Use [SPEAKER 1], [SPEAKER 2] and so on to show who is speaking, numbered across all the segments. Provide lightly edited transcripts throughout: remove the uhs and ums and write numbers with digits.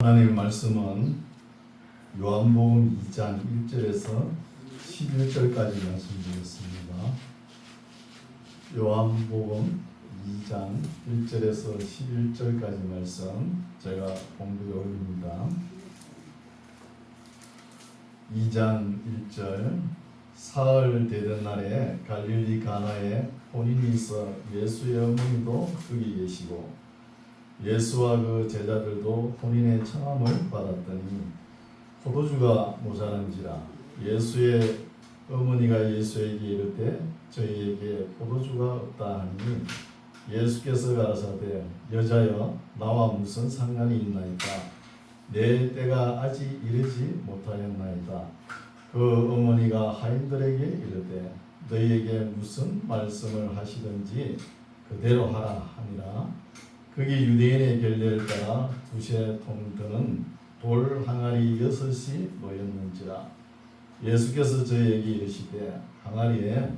[SPEAKER 1] 하나님의 말씀은 요한복음 2장 1절에서 11절까지 말씀드렸습니다. 요한복음 2장 1절에서 11절까지 말씀 제가 봉독해 올립니다. 2장 1절 사흘 되던 날에 갈릴리 가나에 혼인이 있어 예수의 어머니도 거기 계시고 예수와 그 제자들도 혼인의 청함을 받았더니 포도주가 모자란지라 예수의 어머니가 예수에게 이르되 저희에게 포도주가 없다 하니 예수께서 가라사대 여자여 나와 무슨 상관이 있나이까 내 때가 아직 이르지 못하였나이다. 그 어머니가 하인들에게 이르되 너희에게 무슨 말씀을 하시든지 그대로 하라 하니라. 거기 유대인의 결례를 따라 두세 통 드는 돌 항아리 6이 모였는지라. 예수께서 저희에게 이르시되 항아리에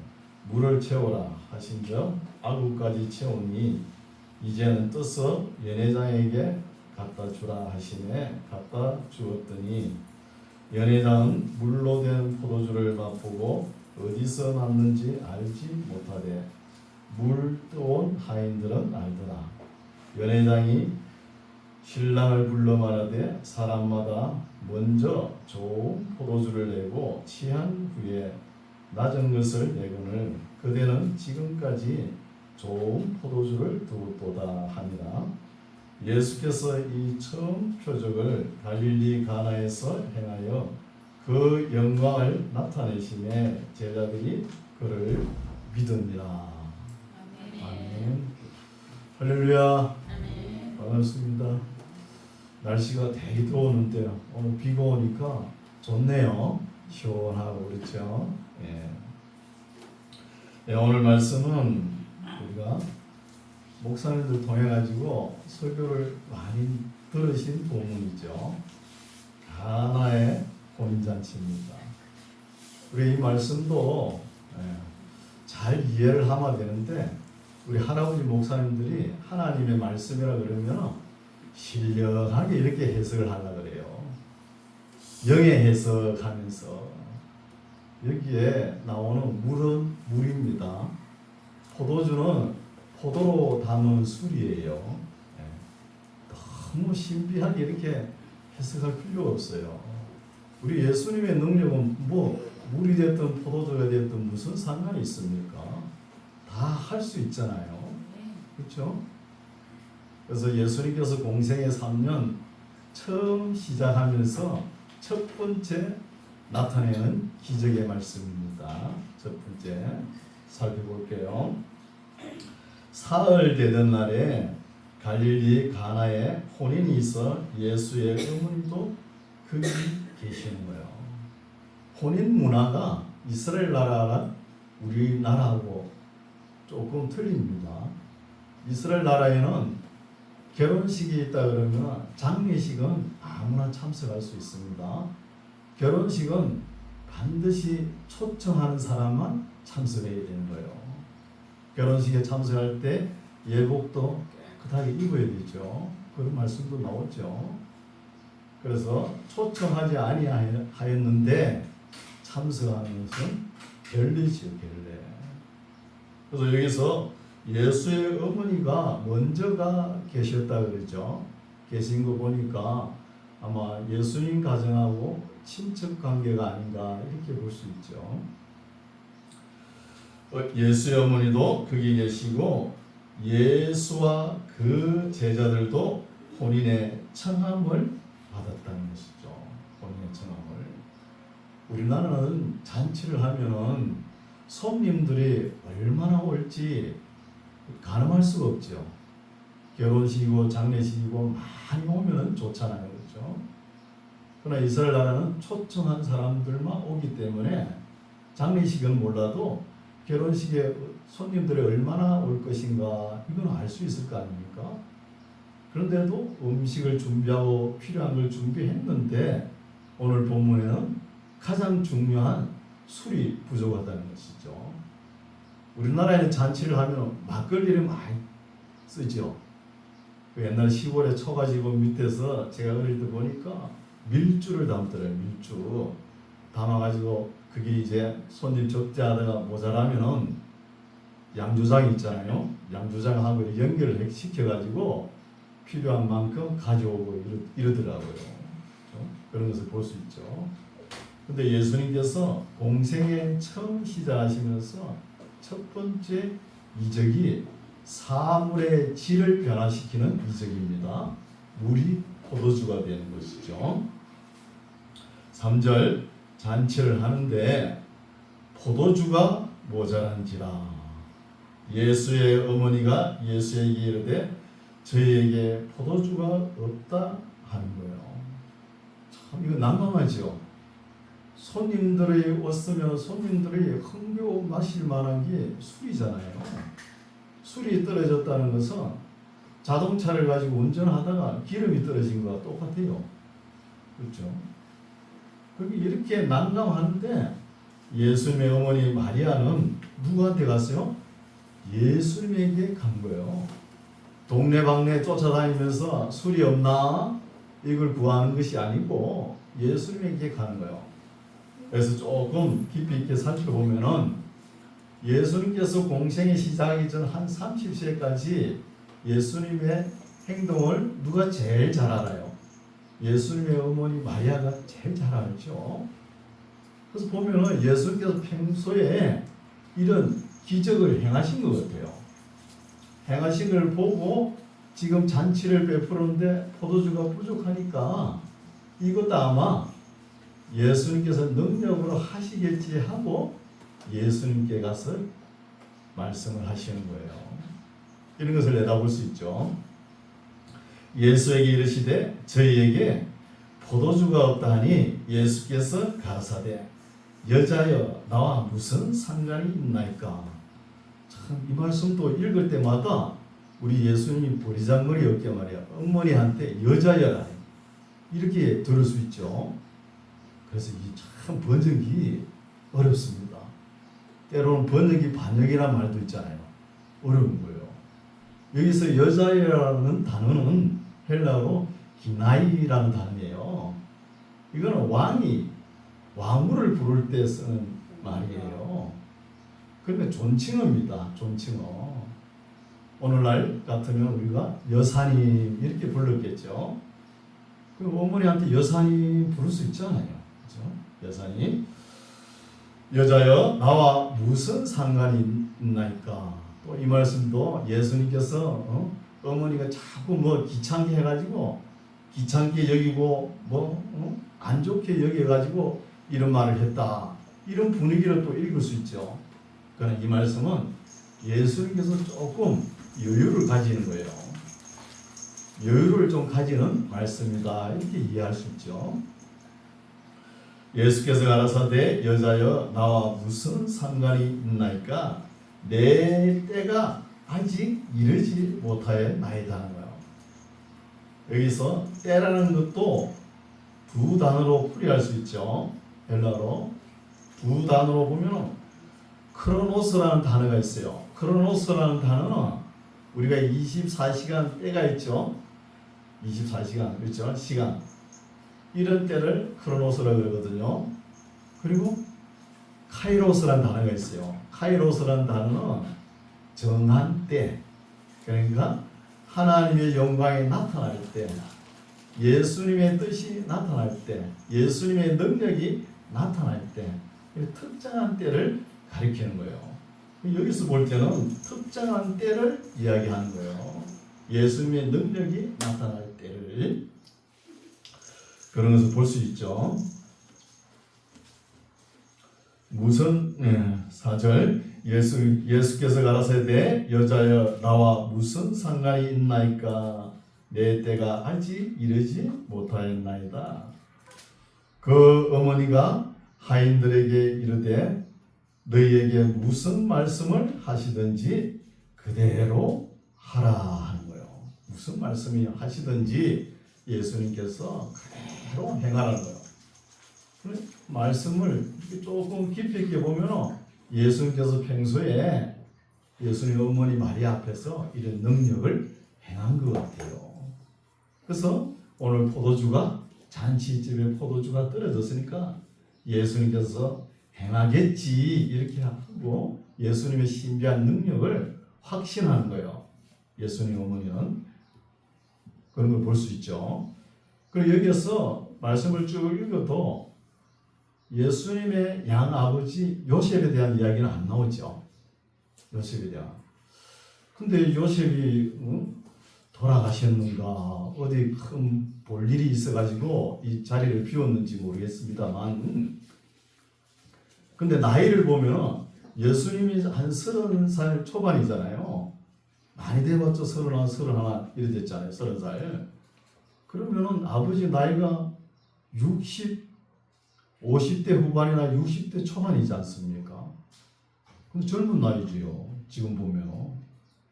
[SPEAKER 1] 물을 채우라 하신즉 아구까지 채우니 이제는 떠서 연회장에게 갖다 주라 하시매 갖다 주었더니 연회장은 물로 된 포도주를 맛보고 어디서 났는지 알지 못하되 물 떠온 하인들은 알더라. 연회장이 신랑을 불러 말하되 사람마다 먼저 좋은 포도주를 내고 취한 후에 낮은 것을 내거늘 그대는 지금까지 좋은 포도주를 두었도다 하니라. 예수께서 이 처음 표적을 갈릴리 가나에서 행하여 그 영광을 나타내심에 제자들이 그를 믿으니라. 아멘. 할렐루야. 반갑습니다. 날씨가 되게 더우는데요. 오늘 비가 오니까 좋네요. 시원하고 그렇죠. 예, 오늘 말씀은 우리가 목사님들 통해 가지고 설교를 많이 들으신 본문이죠. 가나의 혼인잔치입니다. 우리 이 말씀도 잘 이해를 하면 되는데 우리 할아버지 목사님들이 하나님의 말씀이라 그러면 신령하게 이렇게 해석을 하려고 그래요. 영의 해석하면서 여기에 나오는 물은 물입니다. 포도주는 포도로 담은 술이에요. 너무 신비하게 이렇게 해석할 필요가 없어요. 우리 예수님의 능력은 뭐 물이 됐든 포도주가 됐든 무슨 상관이 있습니까? 다 할 수 있잖아요. 그렇죠? 그래서 예수님께서 공생의 3년 처음 시작하면서 첫 번째 나타내는 기적의 말씀입니다. 첫 번째 살펴볼게요. 사흘 되던 날에 갈릴리 가나에 혼인이 있어 예수의 어머니도 거기 계시는 거예요. 혼인 문화가 이스라엘 나라랑 우리나라하고 조금 틀립니다. 이스라엘 나라에는 결혼식이 있다 그러면 장례식은 아무나 참석할 수 있습니다. 결혼식은 반드시 초청하는 사람만 참석해야 되는 거예요. 결혼식에 참석할 때 예복도 깨끗하게 입어야 되죠. 그런 말씀도 나오죠. 그래서 초청하지 아니하였는데 참석하는 것은 결례지요, 결례. 그래서 여기서 예수의 어머니가 먼저가 계셨다 그러죠. 계신 거 보니까 아마 예수님 가정하고 친척 관계가 아닌가 이렇게 볼 수 있죠. 예수의 어머니도 거기 계시고 예수와 그 제자들도 혼인의 청함을 받았다는 것이죠. 혼인의 청함을. 우리나라는 잔치를 하면은 손님들이 얼마나 올지 가늠할 수가 없죠. 결혼식이고 장례식이고 많이 오면 좋잖아요. 그렇죠? 그러나 이스라엘 나라는 초청한 사람들만 오기 때문에 장례식은 몰라도 결혼식에 손님들이 얼마나 올 것인가 이건 알 수 있을 거 아닙니까? 그런데도 음식을 준비하고 필요한 걸 준비했는데 오늘 본문에는 가장 중요한 술이 부족하다는 것이죠. 우리나라에는 잔치를 하면 막걸리를 많이 쓰죠. 그 옛날 시골에 처가지고 밑에서 제가 어릴 때 보니까 밀주를 담더래요. 밀주 담아가지고 그게 이제 손님 적재하다가 모자라면은 양조장 있잖아요. 양조장하고 연결을 시켜가지고 필요한 만큼 가져오고 이러더라고요. 그런 것을 볼 수 있죠. 근데 예수님께서 공생애 처음 시작하시면서 첫 번째 이적이 사물의 질을 변화시키는 이적입니다. 물이 포도주가 되는 것이죠. 3절 잔치를 하는데 포도주가 모자란지라. 예수의 어머니가 예수에게 이르되 저희에게 포도주가 없다 하는 거예요. 참 이거 난감하죠. 손님들이 왔으면 손님들이 흥겨워 마실 만한 게 술이잖아요. 술이 떨어졌다는 것은 자동차를 가지고 운전하다가 기름이 떨어진 거와 똑같아요. 그렇죠? 그게 이렇게 난감한데 예수님의 어머니 마리아는 누구한테 갔어요? 예수님에게 간 거예요. 동네방네 쫓아다니면서 술이 없나? 이걸 구하는 것이 아니고 예수님에게 가는 거예요. 그래서 조금 깊이 있게 살펴보면은 예수님께서 공생이 시작하기 전 한 30세까지 예수님의 행동을 누가 제일 잘 알아요? 예수님의 어머니 마리아가 제일 잘 알죠. 그래서 보면은 예수님께서 평소에 이런 기적을 행하신 것 같아요. 행하신 걸 보고 지금 잔치를 베푸는데 포도주가 부족하니까 이것도 아마 예수님께서 능력으로 하시겠지 하고 예수님께 가서 말씀을 하시는 거예요. 이런 것을 내다볼 수 있죠. 예수에게 이르시되 저희에게 포도주가 없다 하니 예수께서 가라사대 여자여 나와 무슨 상관이 있나이까. 참 이 말씀도 읽을 때마다 우리 예수님이 보리장머리 없게 말이야 어머니한테 여자여라 이렇게 들을 수 있죠. 그래서 이 참 번역이 어렵습니다. 때로는 번역이 반역이라는 말도 있잖아요. 어려운 거예요. 여기서 여자여라는 단어는 헬라어로 기나이라는 단어예요. 이거는 왕후를 부를 때 쓰는 말이에요. 그러니까 존칭어입니다. 존칭어. 오늘날 같으면 우리가 여사님 이렇게 불렀겠죠. 그럼 어머니한테 여사님 부를 수 있잖아요. 그렇죠? 여사님. 여자여 나와 무슨 상관이 있나이까. 또 이 말씀도 예수님께서 어머니가 자꾸 뭐 귀찮게 해가지고 귀찮게 여기고 안 좋게 여겨가지고 이런 말을 했다. 이런 분위기를 또 읽을 수 있죠. 그러나 이 말씀은 예수님께서 조금 여유를 가지는 거예요. 여유를 좀 가지는 말씀이다. 이렇게 이해할 수 있죠. 예수께서 가라사대 여자여 나와 무슨 상관이 있나이까 내 때가 아직 이르지 못하였나이다 하는 거예요. 여기서 때라는 것도 두 단어로 풀이할 수 있죠. 헬라어로 두 단어로 보면 크로노스라는 단어가 있어요. 크로노스라는 단어는 우리가 24시간 때가 있죠. 24시간 그렇죠. 시간 이런 때를 크로노스라고 그러거든요. 그리고 카이로스라는 단어가 있어요. 카이로스라는 단어는 정한 때, 그러니까 하나님의 영광이 나타날 때, 예수님의 뜻이 나타날 때, 예수님의 능력이 나타날 때, 특정한 때를 가리키는 거예요. 여기서 볼 때는 특정한 때를 이야기하는 거예요. 예수님의 능력이 나타날 때를 그런 것을 볼 수 있죠. 무슨 4절 예수께서 가라사대 여자여 나와 무슨 상관이 있나이까 내 때가 아직 이르지 못하였나이다. 그 어머니가 하인들에게 이르되 너희에게 무슨 말씀을 하시든지 그대로 하라 하는 거예요. 무슨 말씀이 하시든지 예수님께서 그대로 행하라는 거예요. 말씀을 조금 깊이 있게 보면 예수님께서 평소에 예수님 어머니 마리아 앞에서 이런 능력을 행한 것 같아요. 그래서 오늘 포도주가 잔치집에 포도주가 떨어졌으니까 예수님께서 행하겠지 이렇게 하고 예수님의 신비한 능력을 확신하는 거예요. 예수님 어머니는 그런 걸 볼 수 있죠. 그리고 여기에서 말씀을 쭉 읽어도 예수님의 양아버지 요셉에 대한 이야기는 안 나오죠. 요셉에 대한. 근데 요셉이 돌아가셨는가 어디 큰 볼일이 있어가지고 이 자리를 비웠는지 모르겠습니다만 근데 나이를 보면 예수님이 한 30살 초반이잖아요. 많이 돼봤죠. 31, 31 이래 됐잖아요. 30살. 그러면은 아버지 나이가 50대 후반이나 60대 초반이지 않습니까? 그럼 젊은 나이지요. 지금 보면.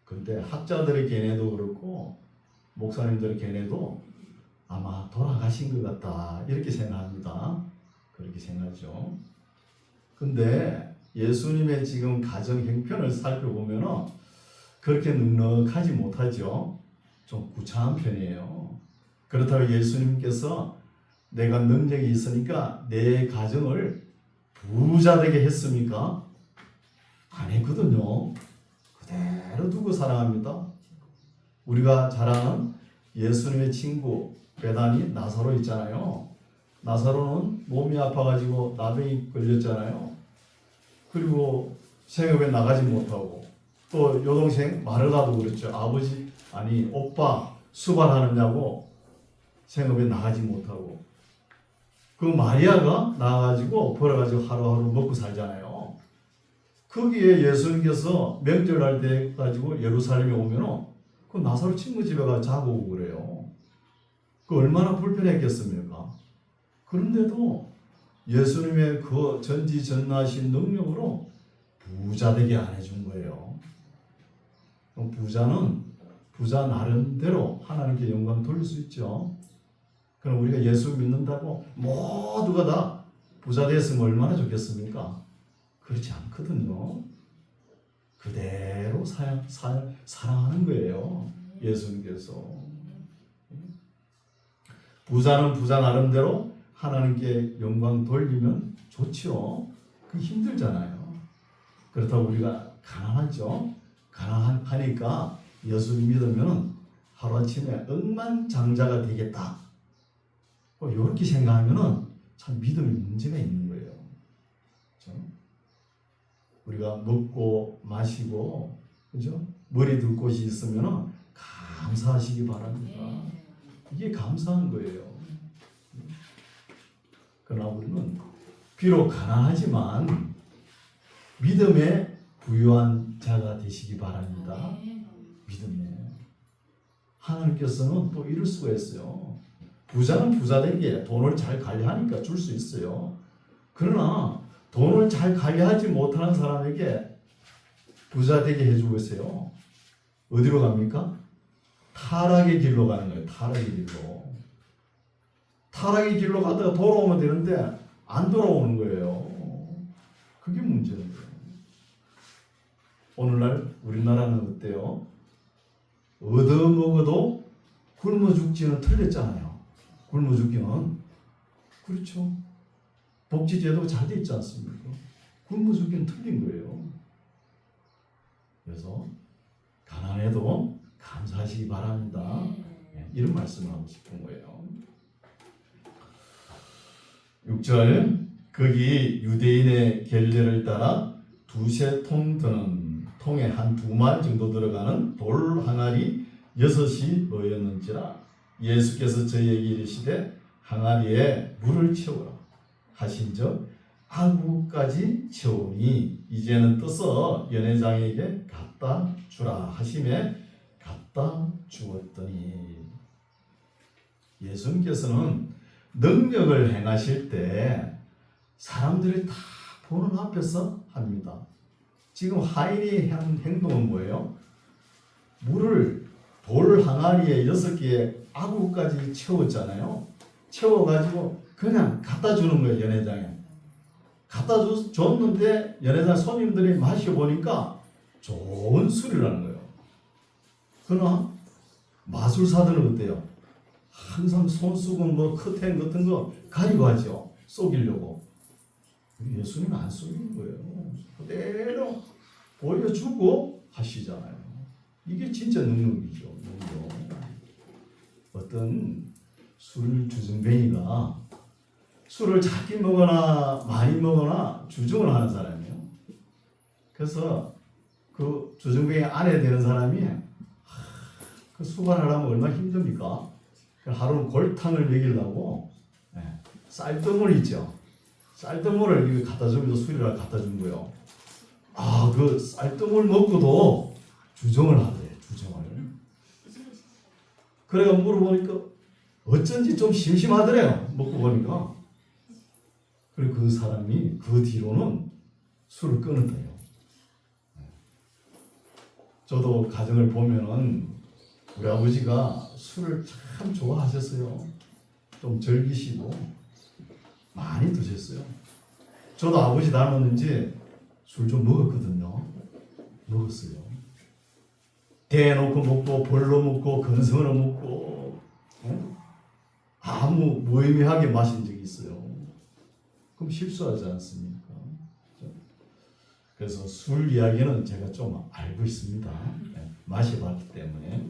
[SPEAKER 1] 근데 학자들의 견해도 그렇고 목사님들의 견해도 아마 돌아가신 것 같다 이렇게 생각합니다. 그렇게 생각하죠. 근데 예수님의 지금 가정 형편을 살펴보면 그렇게 넉넉하지 못하죠. 좀 구차한 편이에요. 그렇다고 예수님께서 내가 능력이 있으니까 내 가정을 부자 되게 했습니까? 안 했거든요. 그대로 두고 사랑합니다. 우리가 잘 아는 예수님의 친구 베다니 나사로 있잖아요. 나사로는 몸이 아파가지고 나병이 걸렸잖아요. 그리고 생업에 나가지 못하고 또 여동생 마르다도 그렇죠. 아버지 아니 오빠 수발하느냐고 생업에 나가지 못하고 그 마리아가 나가지고 벌어가지고 하루하루 먹고 살잖아요. 거기에 예수님께서 명절날 때 가지고 예루살렘에 오면은 그 나사로 친구 집에 가서 자고 오고 그래요. 그 얼마나 불편했겠습니까? 그런데도 예수님의 그 전지전능하신 능력으로 부자 되게 안 해준 거예요. 부자는 부자 나름대로 하나님께 영광 돌릴 수 있죠. 그럼 우리가 예수 믿는다고 모두가 다 부자 됐으면 얼마나 좋겠습니까? 그렇지 않거든요. 그대로 사랑하는 거예요. 예수님께서. 부자는 부자 나름대로 하나님께 영광 돌리면 좋죠. 그 힘들잖아요. 그렇다고 우리가 가난하죠. 가난하니까 예수 믿으면 하루아침에 억만장자가 되겠다. 이렇게 생각하면 참 믿음에 문제가 있는 거예요. 그렇죠? 우리가 먹고 마시고 그죠? 머리 둘 곳이 있으면 감사하시기 바랍니다. 이게 감사한 거예요. 그러나 우리는 비록 가난하지만 믿음에 부유한 자가 되시기 바랍니다. 믿음에. 하나님께서는 또 이럴 수가 있어요. 부자는 부자되게 돈을 잘 관리하니까 줄 수 있어요. 그러나 돈을 잘 관리하지 못하는 사람에게 부자 되게 해주고 있어요. 어디로 갑니까? 타락의 길로 가는 거예요. 타락의 길로. 타락의 길로 가다가 돌아오면 되는데 안 돌아오는 거예요. 그게 문제인 거예요. 오늘날 우리나라는 어때요? 얻어먹어도 굶어 죽지는 틀렸잖아요. 굶어 죽기는. 그렇죠. 복지제도가 잘 돼 있지 않습니까? 굶어 죽기는 틀린 거예요. 그래서 가난해도 감사하시기 바랍니다. 이런 말씀을 하고 싶은 거예요. 6절 거기 유대인의 결례를 따라 두세 통 드는 통에 한 2만 정도 들어가는 돌 항아리 6이 놓였는지라 예수께서 저희에게 이르시되 항아리에 물을 채우라 하신즉 아구까지 채우니 이제는 떠서 연회장에게 갖다 주라 하심에 갖다 주었더니 예수님께서는 능력을 행하실 때 사람들이 다 보는 앞에서 합니다. 지금 하인이 한 행동은 뭐예요? 물을 돌 항아리에 6개의 아구까지 채웠잖아요. 채워가지고 그냥 갖다 주는 거예요. 연회장에. 갖다 줬는데 연회장 손님들이 마셔보니까 좋은 술이라는 거예요. 그러나 마술사들은 어때요? 항상 손수고 뭐 커튼 같은 거 가지고 하죠. 속이려고. 예수님은 안 속이는 거예요. 그대로 보여주고 하시잖아요. 이게 진짜 능력이죠. 능력. 어떤 술 주정뱅이가 술을 작게 먹거나 많이 먹거나 주정을 하는 사람이에요. 그래서 그 주정뱅이 안에 되는 사람이 그 수발하려면 얼마나 힘듭니까? 하루는 골탕을 먹이려고 쌀뜨물 있죠. 쌀뜨물을 이거 갖다 주면서 술이라 갖다 준 거예요. 그 쌀뜨물 먹고도 주정을 하더래. 주정을. 그래가 물어보니까 어쩐지 좀 심심하더래요. 먹고 보니까. 그리고 그 사람이 그 뒤로는 술을 끊었대요. 저도 가정을 보면은 우리 아버지가 술을 참 좋아하셨어요. 좀 즐기시고 많이 드셨어요. 저도 아버지 닮았는지 술 좀 먹었거든요. 먹었어요. 대놓고 먹고 벌로 먹고 건성으로 먹고 아무 무의미하게 마신 적이 있어요. 그럼 실수하지 않습니까? 그래서 술 이야기는 제가 좀 알고 있습니다. 마셔봤기 때문에.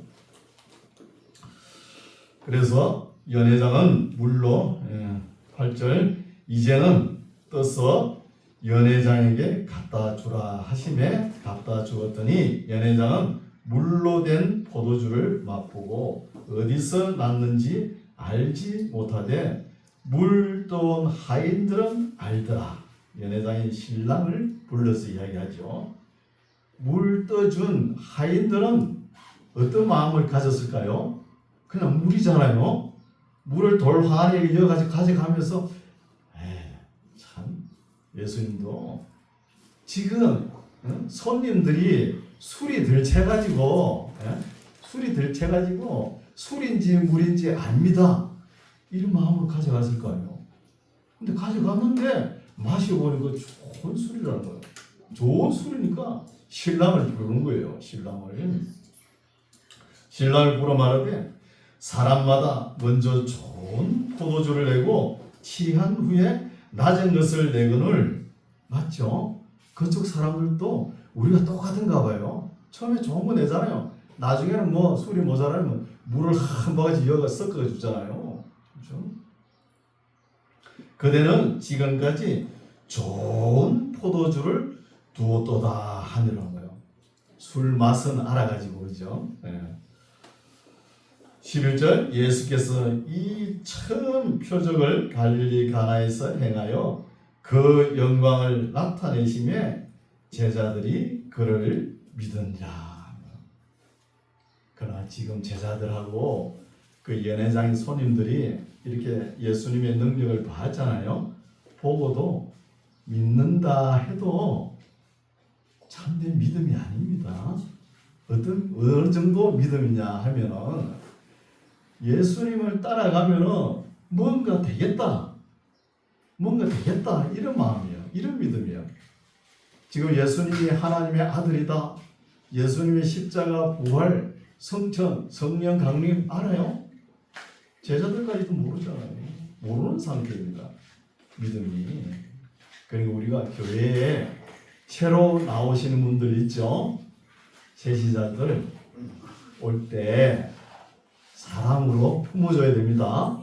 [SPEAKER 1] 그래서 연회장은 물로 8절 이제는 떠서 연회장에게 갖다 주라 하심에 갖다 주었더니 연회장은 물로 된 포도주를 맛보고 어디서 났는지 알지 못하되 물 떠온 하인들은 알더라. 연회장이 신랑을 불러서 이야기하죠. 물 떠준 하인들은 어떤 마음을 가졌을까요? 그냥 물이잖아요. 물을 돌 하나에 이어가지고 가져가면서 참 예수님도 지금 손님들이 술이 들채가지고 술인지 물인지 압니다. 이런 마음으로 가져갔을 거 아니에요. 근데 가져갔는데 마셔보니까 좋은 술이라는 거예요. 좋은 술이니까 신랑을 부르는 거예요. 신랑을 부르 말하되 사람마다 먼저 좋은 포도주를 내고 취한 후에 낮은 것을 내거늘. 맞죠? 그쪽 사람들도 우리가 똑같은가 봐요. 처음에 좋은 거 내잖아요. 나중에는 뭐 술이 모자라면 물을 한 바가지 이어가 섞어 주잖아요. 그렇죠? 그대는 지금까지 좋은 포도주를 두었도다 하느라는 거예요. 술 맛은 알아가지고 그죠? 11절 예수께서 이 처음 표적을 갈릴리 가나에서 행하여 그 영광을 나타내심에 제자들이 그를 믿으니라. 그러나 지금 제자들하고 그 연회장의 손님들이 이렇게 예수님의 능력을 봤잖아요. 보고도 믿는다 해도 참된 믿음이 아닙니다. 어느 정도 믿음이냐 하면은 예수님을 따라가면은 뭔가 되겠다 이런 마음이에요. 이런 믿음이에요. 지금 예수님이 하나님의 아들이다. 예수님의 십자가 부활 성천 성령 강림 알아요? 제자들까지도 모르잖아요. 모르는 상태입니다. 믿음이. 그리고 우리가 교회에 새로 나오시는 분들 있죠. 제시자들 올 때 사랑으로 품어줘야 됩니다.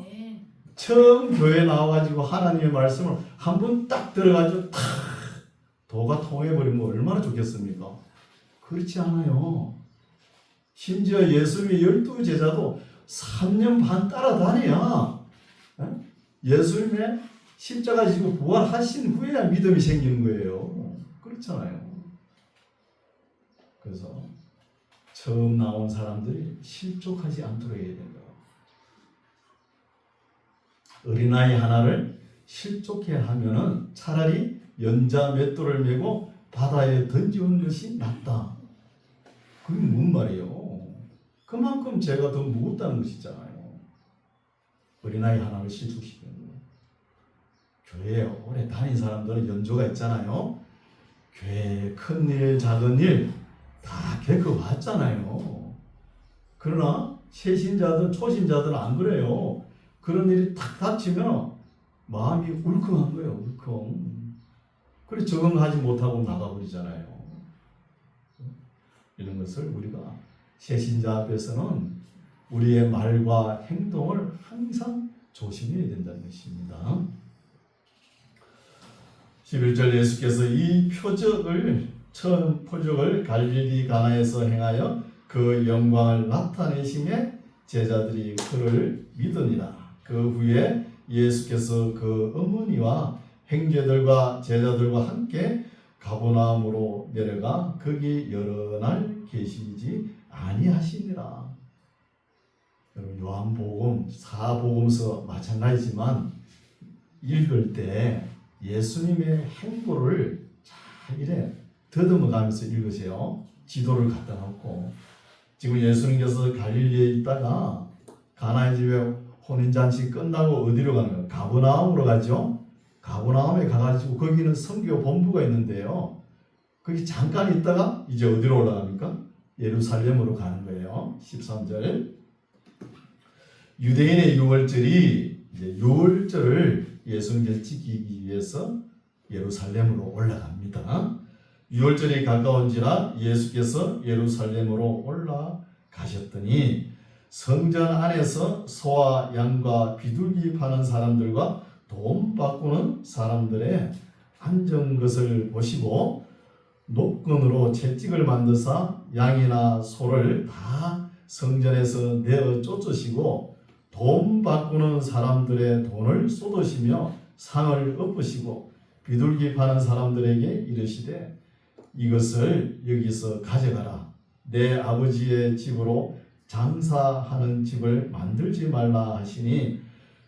[SPEAKER 1] 처음 교회 나와가지고 하나님의 말씀을 한 번 딱 들어가지고 탁 도가 통해버리면 얼마나 좋겠습니까? 그렇지 않아요. 심지어 예수님의 12제자도 3년 반 따라다녀야 예수님의 십자가 지고 부활하신 후에야 믿음이 생기는 거예요. 그렇잖아요. 그래서 처음 나온 사람들이 실족하지 않도록 해야 된다. 어린아이 하나를 실족해 하면은 차라리 연자 맷돌을 메고 바다에 던지는 것이 낫다. 그게 무슨 말이에요? 그만큼 죄가 더 무겁다는 것이잖아요. 어린아이 하나를 실족시키는 거예요. 교회에 오래 다닌 사람들은 연조가 있잖아요. 교회에 큰 일, 작은 일 다 겪어봤잖아요. 그러나 새신자든 초신자든 안 그래요. 그런 일이 탁 닥치면 마음이 울컥한 거예요. 울컥. 그래 적응하지 못하고 나가버리잖아요. 이런 것을 우리가 새신자 앞에서는 우리의 말과 행동을 항상 조심해야 된다는 것입니다. 11절 예수께서 이 처음 표적을 갈릴리 가나에서 행하여 그 영광을 나타내심에 제자들이 그를 믿으니라. 그 후에 예수께서 그 어머니와 형제들과 제자들과 함께 가버나움으로 내려가 거기 여러 날 계시지 아니하시니라. 여러분 요한복음 4복음서 마찬가지지만 읽을 때 예수님의 행보를 잘 이래 더듬어가면서 읽으세요. 지도를 갖다 놓고 지금 예수님께서 갈릴리에 있다가 가나의 집에 혼인잔치 끝나고 어디로 가는 거예요? 가버나움으로 가죠. 가버나움에 가가지고 거기는 선교 본부가 있는데요. 거기 잠깐 있다가 이제 어디로 올라갑니까? 예루살렘으로 가는 거예요. 13절 유대인의 유월절이 이제 유월절을 예수님께서 지키기 위해서 예루살렘으로 올라갑니다. 유월절이 가까운지라 예수께서 예루살렘으로 올라가셨더니 성전 안에서 소와 양과 비둘기 파는 사람들과 돈 바꾸는 사람들의 앉은 것을 보시고 녹건으로 채찍을 만드사 양이나 소를 다 성전에서 내어 쫓으시고 돈 바꾸는 사람들의 돈을 쏟으시며 상을 엎으시고 비둘기 파는 사람들에게 이르시되 이것을 여기서 가져가라. 내 아버지의 집으로 장사하는 집을 만들지 말라 하시니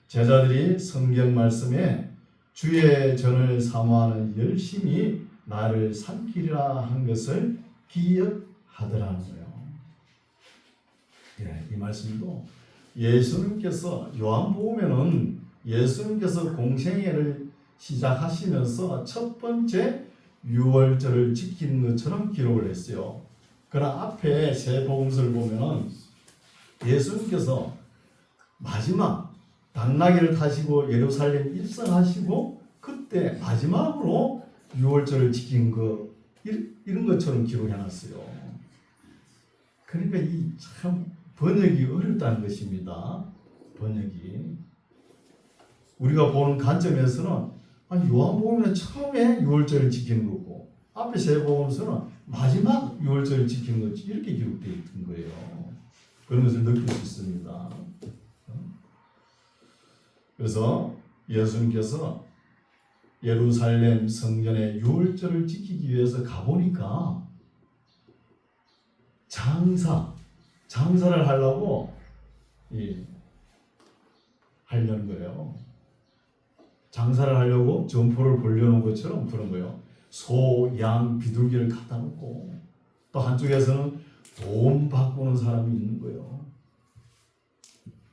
[SPEAKER 1] 제자들이 성경 말씀에 주의 전을 사모하는 열심히 나를 삼키리라 한 것을 기억하더라는 거예요. 이 말씀도 예수님께서 요한복음에는 예수님께서 공생애를 시작하시면서 첫 번째 유월절을 지킨 것처럼 기록을 했어요. 그러나 앞에 세 복음서를 보면은 예수님께서 마지막 당나귀를 타시고 예루살렘 입성하시고 그때 마지막으로 유월절을 지킨 거 이런 것처럼 기록해놨어요. 그러니까 이 참 번역이 어렵다는 것입니다. 번역이 우리가 보는 관점에서는 아니 요한복음은 처음에 유월절을 지키는 거고 앞에 세 복음서는 마지막 유월절을 지키는 것 이렇게 기록되어 있던 거예요. 그런 것을 느낄 수 있습니다. 그래서 예수님께서 예루살렘 성전의 유월절을 지키기 위해서 가보니까 장사를 하려고 하려는 거예요. 장사를 하려고 점포를 벌려놓은 것처럼 그런 거예요. 소, 양, 비둘기를 갖다 놓고 또 한쪽에서는 돈 바꾸는 사람이 있는 거예요.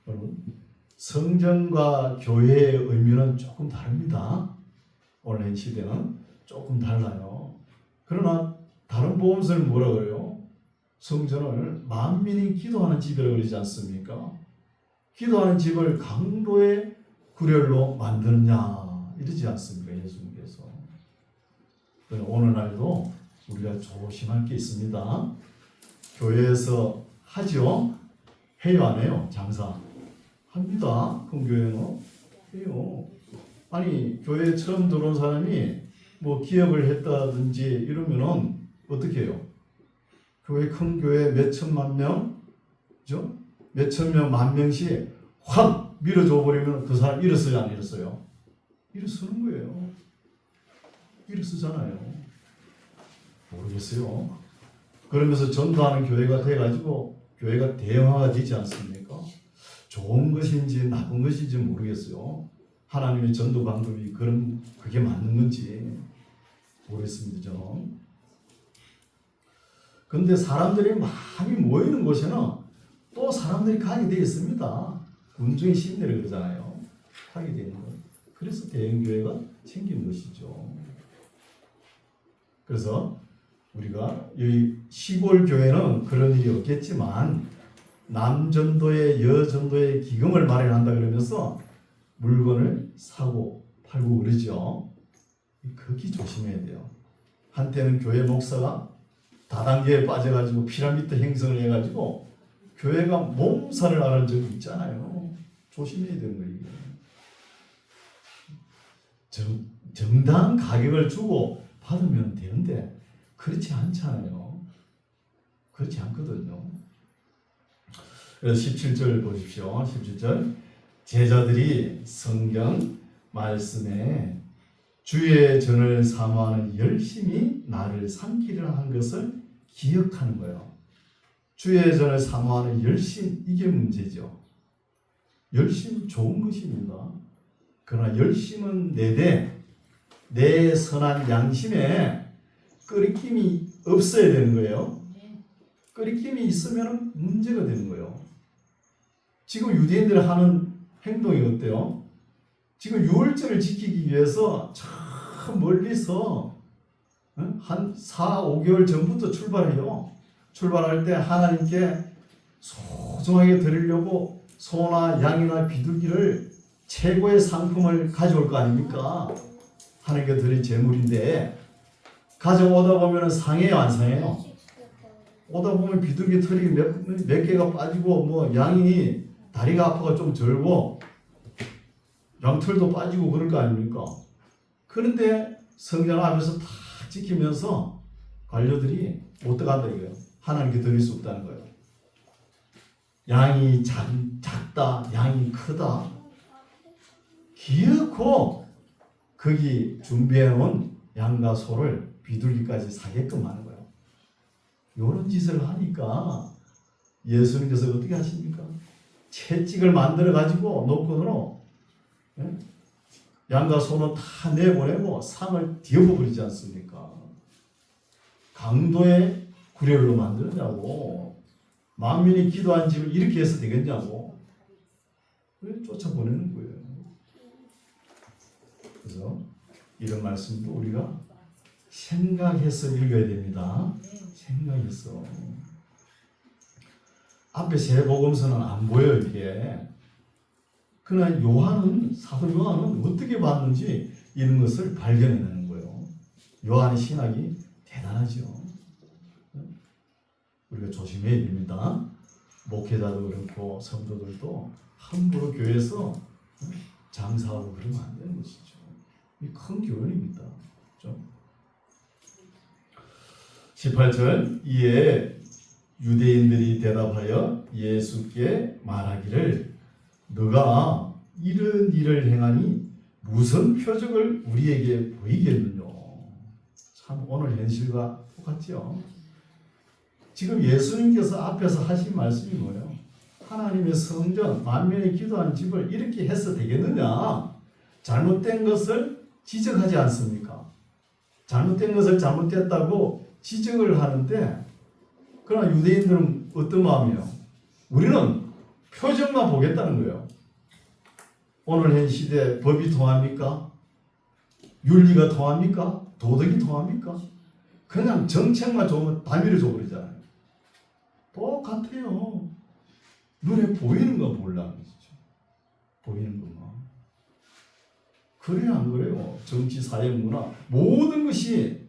[SPEAKER 1] 여러분 성전과 교회의 의미는 조금 다릅니다. 온라인 시대는 조금 달라요. 그러나 다른 복음서는 뭐라 그래요? 성전을 만민이 기도하는 집이라고 그러지 않습니까? 기도하는 집을 강도의 구렬로 만드느냐 이러지 않습니까? 예수님께서. 오늘날도 우리가 조심할 게 있습니다. 교회에서 하죠? 해요 안 해요? 장사 합니다. 큰 교회는 해요. 아니 교회에 처음 들어온 사람이 뭐 기업을 했다든지 이러면은 어떻게 해요? 큰 교회 몇 천만 명, 그죠? 몇 천 명, 만 명씩 확 밀어줘 버리면 그 사람 일어서요, 안 일어서요? 일어서는 거예요. 일어서잖아요. 모르겠어요. 그러면서 전도하는 교회가 돼가지고 교회가 대형화가 되지 않습니까? 좋은 것인지 나쁜 것인지 모르겠어요. 하나님의 전도 방법이 그게 맞는 건지 모르겠습니다. 저는. 그런데 사람들이 많이 모이는 곳에는 또 사람들이 가게 되어 있습니다. 군중의 심리를 그러잖아요. 가게 되는 것. 그래서 대형교회가 생긴 것이죠. 그래서 우리가 여기 시골 교회는 그런 일이 없겠지만 남전도에 여전도에 기금을 마련한다 그러면서 물건을 사고 팔고 그러죠. 극히 조심해야 돼요. 한때는 교회 목사가 다단계에 빠져가지고 피라미드 행성을 해가지고 교회가 몸살을 앓은 적이 있잖아요. 조심해야 되는 거예요. 정당한 가격을 주고 받으면 되는데 그렇지 않잖아요. 그렇지 않거든요. 그래서 17절 보십시오. 17절 제자들이 성경 말씀에 주의 전을 사모하는 열심히 나를 삼키려 한 것을 기억하는 거예요. 주의 전을 사모하는 열심, 이게 문제죠. 열심 좋은 것입니다. 그러나 열심은 내 선한 양심에 끄리낌이 없어야 되는 거예요. 끄리낌이 있으면 문제가 되는 거예요. 지금 유대인들이 하는 행동이 어때요? 지금 유월절을 지키기 위해서 참 멀리서 한 4, 5개월 전부터 출발해요. 출발할 때 하나님께 소중하게 드리려고 소나 양이나 비둘기를 최고의 상품을 가져올 거 아닙니까? 하나님께 드릴 제물인데 가져오다 보면 상해요, 안 상해요? 오다 보면 비둘기 털이 몇 개가 빠지고 뭐 양이 다리가 아파가 좀 절고 양털도 빠지고 그럴 거 아닙니까? 그런데 성전 앞에서 다 지키면서 관료들이 못 들어간다 이거예요. 하나님께 드릴 수 없다는 거예요. 양이 작다, 양이 크다. 기어코 거기 준비해 놓은 양과 소를 비둘기까지 사게끔 하는 거예요. 이런 짓을 하니까 예수님께서 어떻게 하십니까? 채찍을 만들어 가지고 놓고는 양과 소는 다 내보내고 상을 뒤엎어버리지 않습니까? 강도의 구렬로 만드느냐고. 만민이 기도한 집을 이렇게 해서 되겠냐고. 왜 쫓아보내는 거예요. 그래서 이런 말씀도 우리가 생각해서 읽어야 됩니다. 생각해서. 앞에 세 복음서는 안 보여요, 이게. 그러나 사도 요한은 어떻게 봤는지 이런 것을 발견해내는 거예요. 요한의 신학이 대단하죠. 우리가 조심해야 됩니다. 목회자도 그렇고 성도들도 함부로 교회에서 장사하고 그러면 안 되는 것이죠. 이 큰 교훈입니다. 그렇죠? 18절 이에 유대인들이 대답하여 예수께 말하기를 너가 이런 일을 행하니 무슨 표적을 우리에게 보이겠느냐. 참 오늘 현실과 똑같죠. 지금 예수님께서 앞에서 하신 말씀이 뭐예요? 하나님의 성전, 만민이 기도하는 집을 이렇게 해서 되겠느냐? 잘못된 것을 지적하지 않습니까? 잘못된 것을 잘못됐다고 지적을 하는데 그러나 유대인들은 어떤 마음이에요? 우리는 표정만 보겠다는 거예요. 오늘 현 시대 법이 통합니까? 윤리가 통합니까? 도덕이 통합니까? 그냥 정책만 좋으면 다 밀어줘 버리잖아요. 똑같아요. 눈에 보이는 건 몰라. 보이는 것만. 그래요, 안 그래요? 정치, 사회, 문화 모든 것이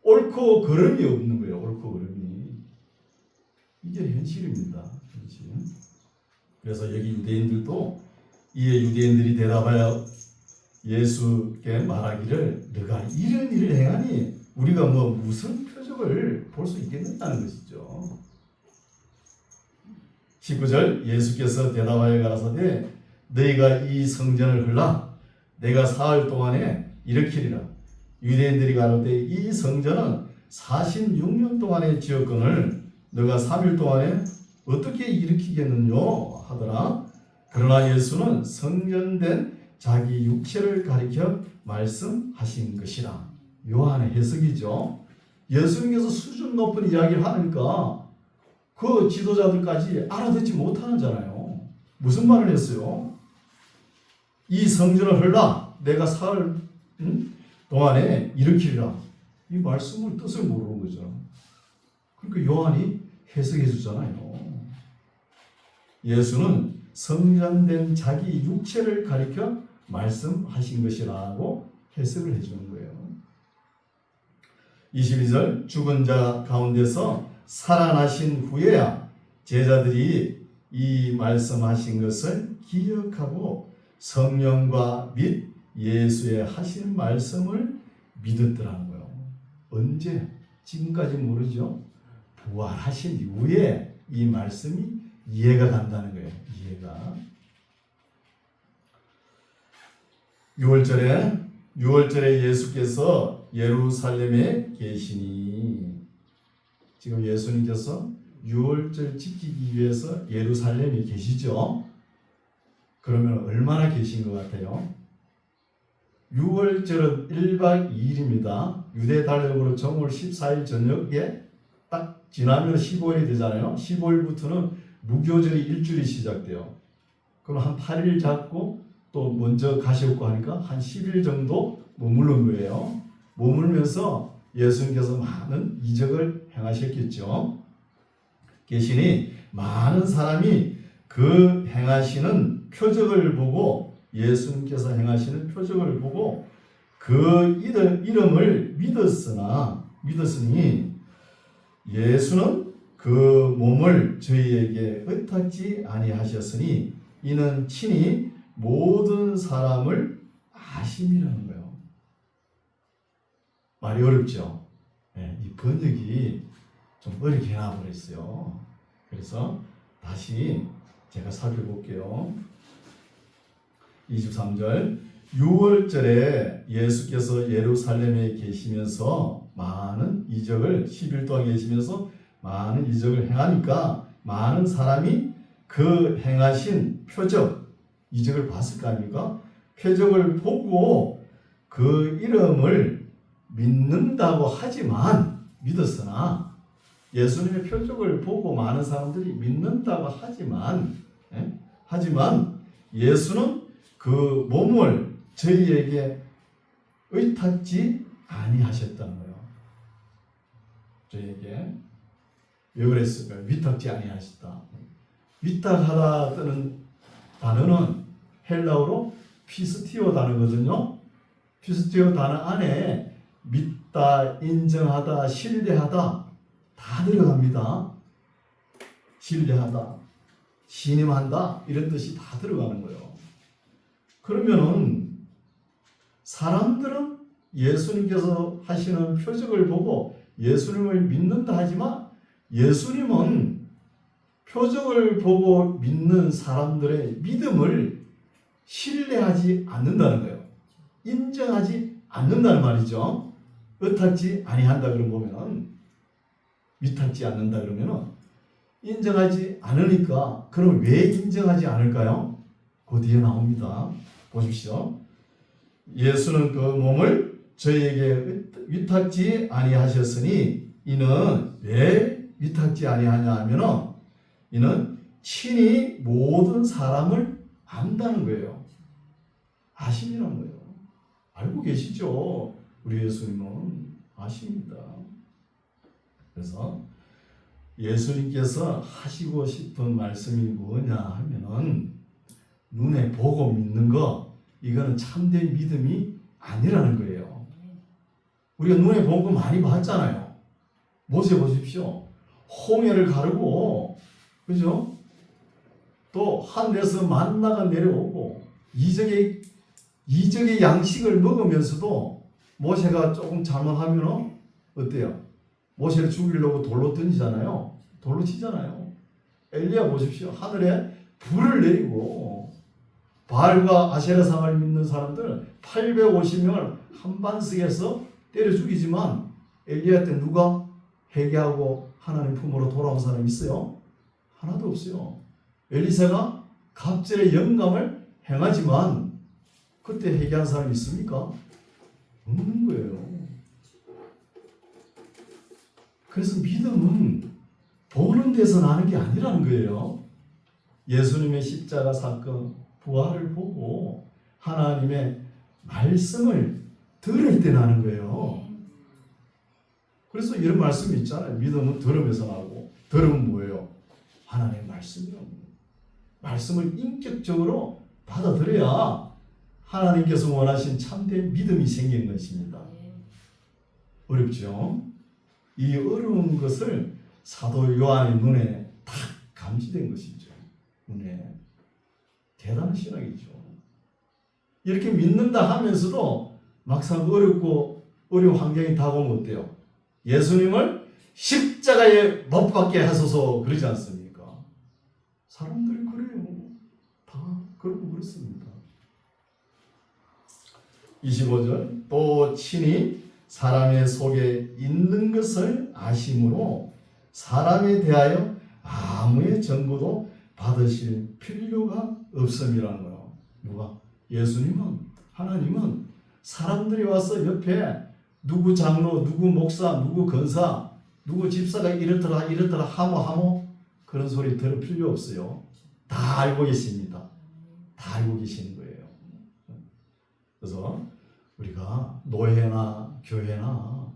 [SPEAKER 1] 옳고 그름이 없는 거예요. 옳고 그름이. 이게 현실입니다. 현실. 그래서 여기 유대인들도 이에 유대인들이 대답하여 예수께 말하기를 너가 이런 일을 행하니 우리가 무슨 표적을 볼 수 있겠느냐는 것이죠. 19절 예수께서 대답하여 가라사대 너희가 이 성전을 헐라 내가 사흘 동안에 일으키리라. 유대인들이 가로되 이 성전은 46년 동안의 지었건을 너가 3일 동안에 어떻게 일으키겠느냐 하더라. 그러나 예수는 성전된 자기 육체를 가리켜 말씀하신 것이라. 요한의 해석이죠. 예수님께서 수준 높은 이야기를 하니까 그 지도자들까지 알아듣지 못하는잖아요. 무슨 말을 했어요? 이 성전을 헐라 내가 사흘 동안에 일으키리라. 이 말씀을 뜻을 모르는 거죠. 그러니까 요한이 해석해 주잖아요. 예수는 성전된 자기 육체를 가리켜 말씀하신 것이라고 해석을 해주는 거예요. 22절 죽은 자 가운데서 살아나신 후에야 제자들이 이 말씀하신 것을 기억하고 성령과 및 예수의 하신 말씀을 믿었더라는 거예요. 언제? 지금까지 모르죠. 부활하신 이후에 이 말씀이 이해가 간다는 거예요. 이해가. 6월절에 예수께서 예루살렘에 계시니, 지금 예수님께서 6월절 지키기 위해서 예루살렘에 계시죠. 그러면 얼마나 계신 것 같아요? 6월절은 1박 2일입니다. 유대 달력으로 정월 14일 저녁에 딱 지나면 15일이 되잖아요. 15일부터는 무교절이 일주일이 시작돼요. 그럼 한 8일 잡고 또 먼저 가셨고 하니까 한 10일 정도 머무른 거예요. 머물면서 예수님께서 많은 이적을 행하셨겠죠. 계시니 많은 사람이 그 행하시는 표적을 보고, 예수님께서 행하시는 표적을 보고 그 이름을 믿었으니 예수는 그 몸을 저희에게 의탁지 아니하셨으니 이는 친히 모든 사람을 아심이라는 거예요. 말이 어렵죠? 네, 이 번역이 좀 어렵게 해놔버렸어요. 그래서 다시 제가 살펴볼게요. 23절 6월절에 예수께서 예루살렘에 계시면서 많은 이적을 10일 동안 계시면서 많은 이적을 행하니까 많은 사람이 그 행하신 표적, 이적을 봤을 거 아닙니까? 표적을 보고 그 이름을 믿는다고 하지만, 믿었으나 예수님의 표적을 보고 많은 사람들이 믿는다고 하지만 예수는 그 몸을 저희에게 의탁지 아니하셨다는 거예요. 저희에게 왜 그랬을까요? 위탁지 아니하셨다. 위탁하다 뜨는 단어는 헬라어로 피스티오 단어거든요. 피스티오 단어 안에 믿다, 인정하다, 신뢰하다 다 들어갑니다. 신뢰하다, 신임한다 이런 뜻이 다 들어가는 거예요. 그러면은 사람들은 예수님께서 하시는 표적을 보고 예수님을 믿는다 하지만 예수님은 표적을 보고 믿는 사람들의 믿음을 신뢰하지 않는다는 거예요. 인정하지 않는다는 말이죠. 의탁지 아니한다 그러면, 위탁지 않는다 그러면 인정하지 않으니까, 그럼 왜 인정하지 않을까요? 그 뒤에 나옵니다. 보십시오. 예수는 그 몸을 저희에게 위탁지 아니하셨으니 이는 왜 위탁지 아니하냐 하면은 이는 친히 모든 사람을 안다는 거예요. 아심이라는 거예요. 알고 계시죠? 우리 예수님은 아십니다. 그래서 예수님께서 하시고 싶은 말씀이 뭐냐 하면은 눈에 보고 믿는 거, 이거는 참된 믿음이 아니라는 거예요. 우리가 눈에 본 거 많이 봤잖아요. 모세 보십시오. 홍해를 가르고, 그죠? 또 하늘에서 만나가 내려오고 이적의 양식을 먹으면서도 모세가 조금 잘못하면 어때요? 모세를 죽이려고 돌로 던지잖아요. 돌로 치잖아요. 엘리야 보십시오. 하늘에 불을 내리고 바알과 아세라상을 믿는 사람들 850명을 한반석에서 때려 죽이지만 엘리야 때 누가 회개하고 하나님 품으로 돌아온 사람이 있어요? 하나도 없어요. 엘리사가 갑절의 영감을 행하지만 그때 회개한 사람이 있습니까? 없는 거예요. 그래서 믿음은 보는 데서 나는 게 아니라는 거예요. 예수님의 십자가 사건, 부활을 보고 하나님의 말씀을 들을 때 나는 거예요. 그래서 이런 말씀이 있잖아요. 믿음은 들음에서 나고, 들음은 뭐예요? 하나님의 말씀이라고. 말씀을 인격적으로 받아들여야 하나님께서 원하신 참된 믿음이 생긴 것입니다. 어렵죠? 이 어려운 것을 사도 요한의 눈에 딱 감지된 것이죠. 눈에. 대단한 신앙이죠. 이렇게 믿는다 하면서도 막상 어렵고 어려운 환경이 다가오면 어때요? 예수님을 십자가에 못 박게 하소서 그러지 않습니까? 사람들이 그래요. 다 그러고 그렇습니다. 25절 또 친히 사람의 속에 있는 것을 아심으로 사람에 대하여 아무의 정보도 받으실 필요가 없음이라는 거예요. 누가? 예수님은, 하나님은 사람들이 와서 옆에 누구 장로, 누구 목사, 누구 권사, 누구 집사가 이렇더라 하모 그런 소리 들을 필요 없어요. 다 알고 계십니다. 다 알고 계시는 거예요. 그래서 우리가 노예나 교회나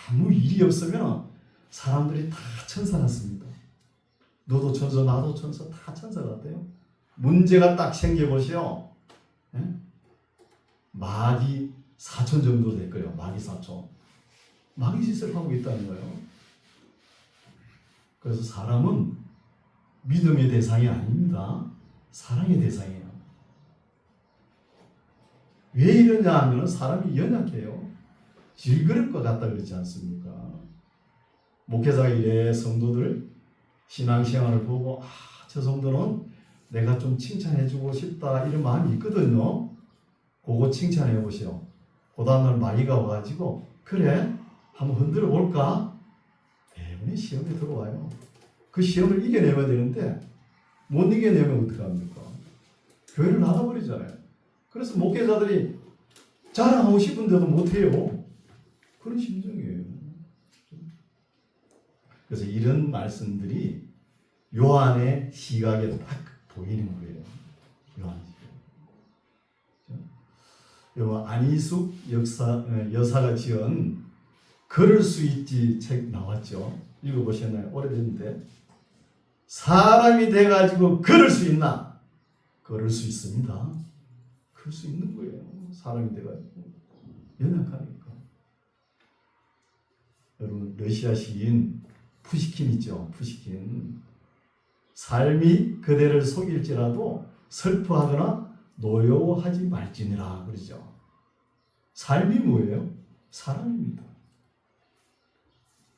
[SPEAKER 1] 아무 일이 없으면 사람들이 다 천사 같습니다. 너도 천사, 나도 천사, 다 천사 같아요. 문제가 딱 생겨보시오. 마귀 4천 정도 될 거예요. 마귀 4천. 마귀 짓을 하고 있다는 거예요. 그래서 사람은 믿음의 대상이 아닙니다. 사랑의 대상이에요. 왜 이러냐 하면 사람이 연약해요. 질그럴 것 같다 그러지 않습니까? 목회자가 이래 성도들 신앙생활을 보고 저 성도는 내가 좀 칭찬해주고 싶다 이런 마음이 있거든요. 그거 칭찬해 보시오. 그 다음날 마귀가 와가지고 그래 한번 흔들어 볼까? 대부분 시험에 들어와요. 그 시험을 이겨내야 되는데 못 이겨내면 어떡합니까? 교회를 나가버리잖아요. 그래서 목회자들이 자랑하고 싶은데도 못해요. 그런 심정이에요. 그래서 이런 말씀들이 요한의 시각에 딱 보이는 거예요. 요한 시각. 안희숙 여사가 지은 걸을 수 있지 책 나왔죠. 읽어보셨나요? 오래됐는데. 사람이 돼가지고 걸을 수 있나? 걸을 수 있습니다. 걸을 수 있는 거예요. 사람이 돼가지고. 연약하니까. 여러분 러시아 시인 푸시킨 있죠. 푸시킨. 삶이 그대를 속일지라도 슬퍼하거나 노여워하지 말지니라 그러죠. 삶이 뭐예요? 사람입니다.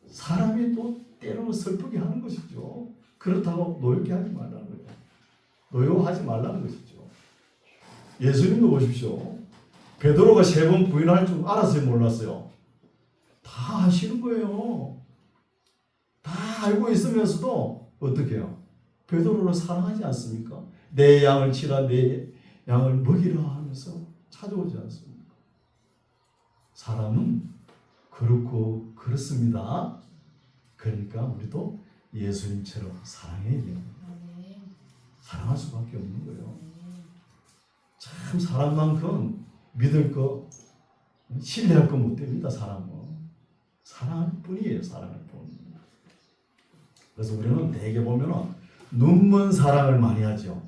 [SPEAKER 1] 사람이 또 때로는 슬프게 하는 것이죠. 그렇다고 노엽게 하지 말라는 거예요. 노여워하지 말라는 것이죠. 예수님도 보십시오. 베드로가 3번 부인할 줄 알았어요? 몰랐어요? 다 하시는 거예요. 다 알고 있으면서도 어떻게 해요? 베드로를 사랑하지 않습니까? 내 양을 치라 내 양을 먹이라 하면서 찾아오지 않습니까? 사람은 그렇고 그렇습니다. 그러니까 우리도 예수님처럼 사랑해야 돼요. 사랑할 수밖에 없는 거예요. 참 사람만큼 믿을 거 신뢰할 거 못 됩니다. 사람은 사랑할 뿐이에요. 사랑할 뿐. 그래서 우리는 대개 보면은 눈먼 사랑을 많이 하죠.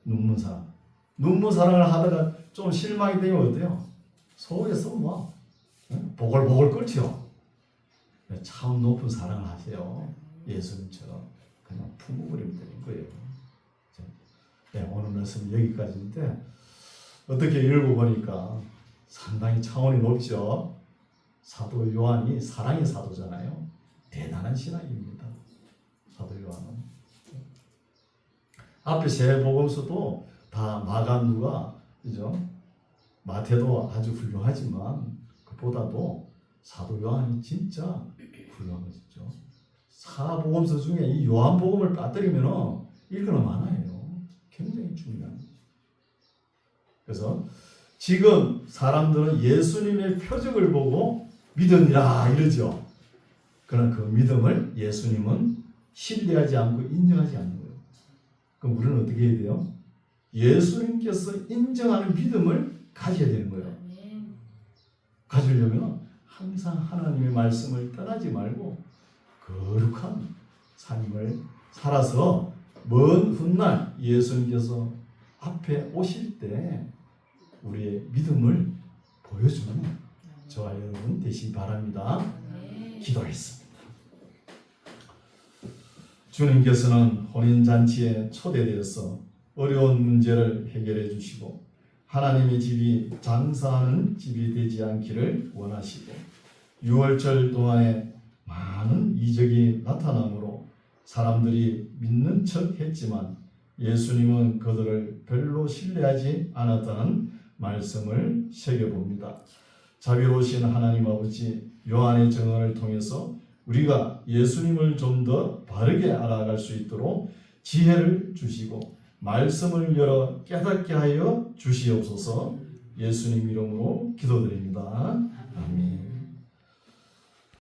[SPEAKER 1] 눈먼 사랑. 눈먼 사랑을 하다가 좀 실망이 되면 어때요? 속에서 뭐 보글보글 끓죠. 참 높은 사랑을 하세요. 예수님처럼 그냥 품어버리면 되는 거예요. 네, 오늘 말씀 여기까지인데 어떻게 읽어보니까 상당히 차원이 높죠. 사도 요한이 사랑의 사도잖아요. 대단한 신앙입니다. 사도 요한은. 앞에 세 복음서도 다 마가, 누가, 그죠? 마태도 아주 훌륭하지만 그보다도 사도 요한이 진짜 훌륭한 것이죠. 사복음서 중에 이 요한복음을 빠뜨리면 읽으면 많아요. 굉장히 중요한 거죠. 그래서 지금 사람들은 예수님의 표적을 보고 믿으니라 이러죠. 그러나 그 믿음을 예수님은 신뢰하지 않고 인정하지 않는 거예요. 그럼 우리는 어떻게 해야 돼요? 예수님께서 인정하는 믿음을 가져야 되는 거예요. 가지려면 항상 하나님의 말씀을 떠나지 말고 거룩한 삶을 살아서 먼 훗날 예수님께서 앞에 오실 때 우리의 믿음을 보여주는 저와 여러분 되시기 바랍니다. 기도하겠습니다. 주님께서는 혼인잔치에 초대되어서 어려운 문제를 해결해 주시고 하나님의 집이 장사하는 집이 되지 않기를 원하시고 6월절 동안에 많은 이적이 나타나므로 사람들이 믿는 척 했지만 예수님은 그들을 별로 신뢰하지 않았다는 말씀을 새겨봅니다. 자비로우신 하나님 아버지, 요한의 증언을 통해서 우리가 예수님을 좀 더 바르게 알아갈 수 있도록 지혜를 주시고 말씀을 열어 깨닫게 하여 주시옵소서. 예수님 이름으로 기도드립니다. 아멘.